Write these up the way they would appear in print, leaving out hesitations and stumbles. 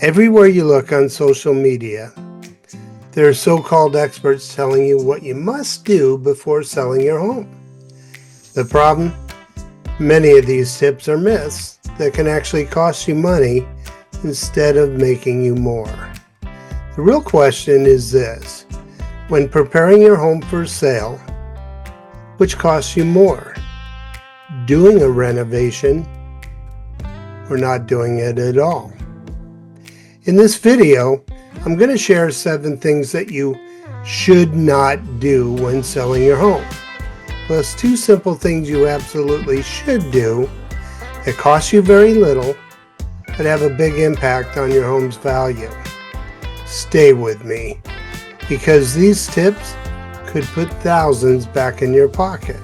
Everywhere you look on social media, there are so-called experts telling you what you must do before selling your home. The problem? Many of these tips are myths that can actually cost you money instead of making you more. The real question is this: when preparing your home for sale, which costs you more? Doing a renovation or not doing it at all? In this video, I'm going to share 7 things that you should not do when selling your home, plus 2 simple things you absolutely should do that cost you very little but have a big impact on your home's value. Stay with me, because these tips could put thousands back in your pocket.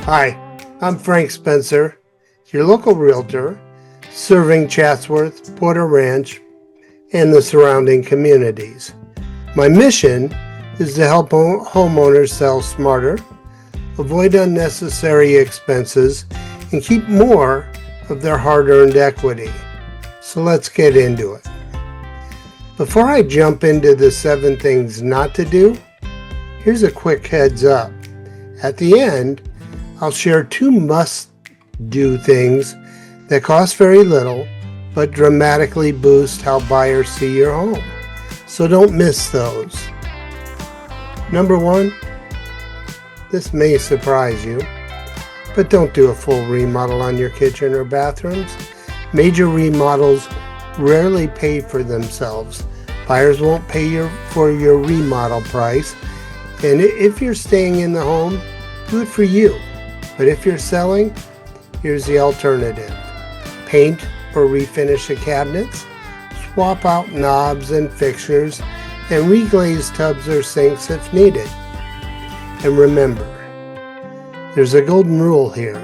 Hi, I'm Frank Spencer, your local realtor, serving Chatsworth, Porter Ranch, and the surrounding communities. My mission is to help homeowners sell smarter, avoid unnecessary expenses, and keep more of their hard-earned equity. So let's get into it. Before I jump into the 7 things not to do, here's a quick heads up. At the end, I'll share 2 must-do things that cost very little but dramatically boost how buyers see your home. So don't miss those. Number 1, this may surprise you, but don't do a full remodel on your kitchen or bathrooms. Major remodels rarely pay for themselves. Buyers won't pay for your remodel price, and if you're staying in the home, do it for you. But if you're selling, here's the alternative. Paint or refinish the cabinets, swap out knobs and fixtures, and reglaze tubs or sinks if needed. And remember, there's a golden rule here.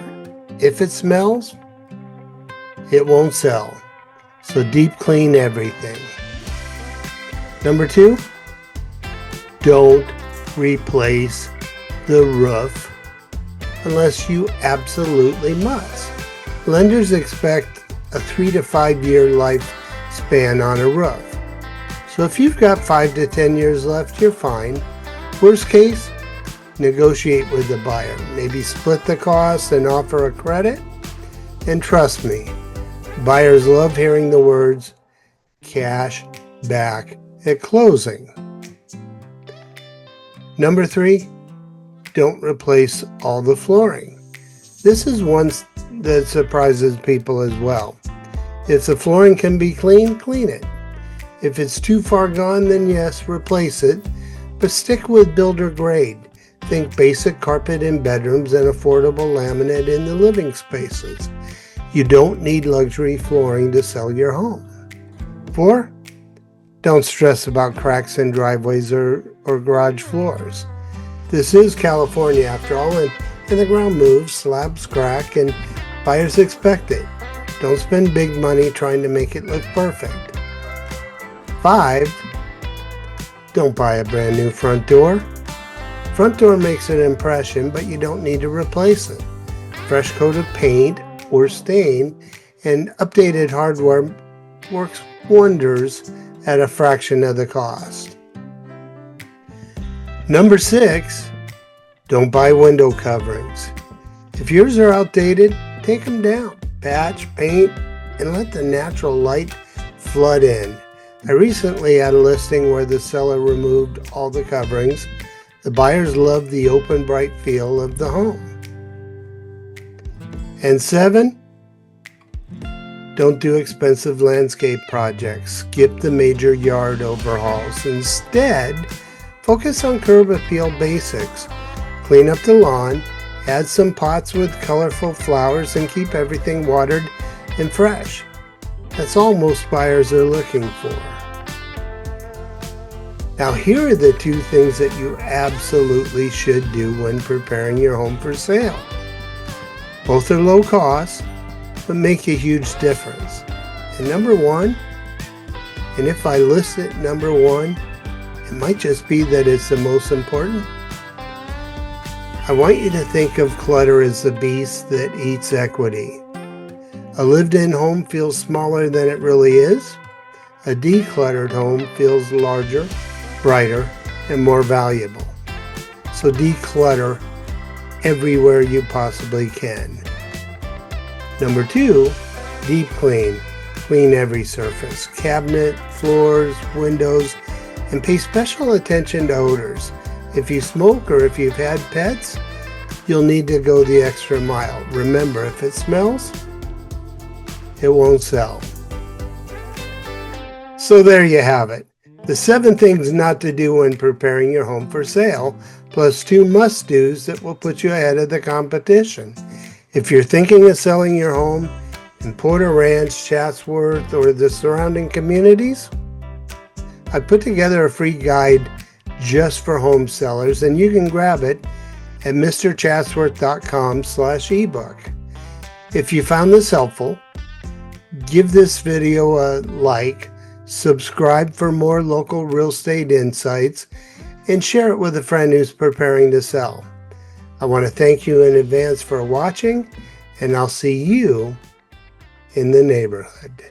If it smells, it won't sell. So deep clean everything. Number 2, don't replace the roof unless you absolutely must. Lenders expect a 3 to 5 year lifespan on a roof. So if you've got 5 to 10 years left, you're fine. Worst case, negotiate with the buyer. Maybe split the cost and offer a credit. And trust me, buyers love hearing the words cash back at closing. Number 3, don't replace all the flooring. This is one that surprises people as well. If the flooring can be cleaned, clean it. If it's too far gone, then yes, replace it, but stick with builder grade. Think basic carpet in bedrooms and affordable laminate in the living spaces. You don't need luxury flooring to sell your home. 4, don't stress about cracks in driveways or garage floors. This is California after all, and the ground moves, slabs crack, and buyers expect it. Don't spend big money trying to make it look perfect. 5, don't buy a brand new front door. Front door makes an impression, but you don't need to replace it. Fresh coat of paint or stain and updated hardware works wonders at a fraction of the cost. Number 6, don't buy window coverings. If yours are outdated, take them down, patch, paint, and let the natural light flood in. I recently had a listing where the seller removed all the coverings. The buyers loved the open, bright feel of the home. And 7, don't do expensive landscape projects. Skip the major yard overhauls. Instead, focus on curb appeal basics. Clean up the lawn, add some pots with colorful flowers, and keep everything watered and fresh. That's all most buyers are looking for. Now here are the 2 things that you absolutely should do when preparing your home for sale. Both are low cost, but make a huge difference. And number 1, and if I list it number 1, it might just be that it's the most important. I want you to think of clutter as the beast that eats equity. A lived-in home feels smaller than it really is. A decluttered home feels larger, brighter, and more valuable. So declutter everywhere you possibly can. Number 2, deep clean. Clean every surface, cabinet, floors, windows, and pay special attention to odors. If you smoke or if you've had pets, you'll need to go the extra mile. Remember, if it smells, it won't sell. So there you have it. The 7 things not to do when preparing your home for sale, plus 2 must-dos that will put you ahead of the competition. If you're thinking of selling your home in Porter Ranch, Chatsworth, or the surrounding communities, I put together a free guide just for home sellers, and you can grab it at mrchatsworth.com/ebook. If you found this helpful, give this video a like, subscribe for more local real estate insights, and share it with a friend who's preparing to sell. I want to thank you in advance for watching, and I'll see you in the neighborhood.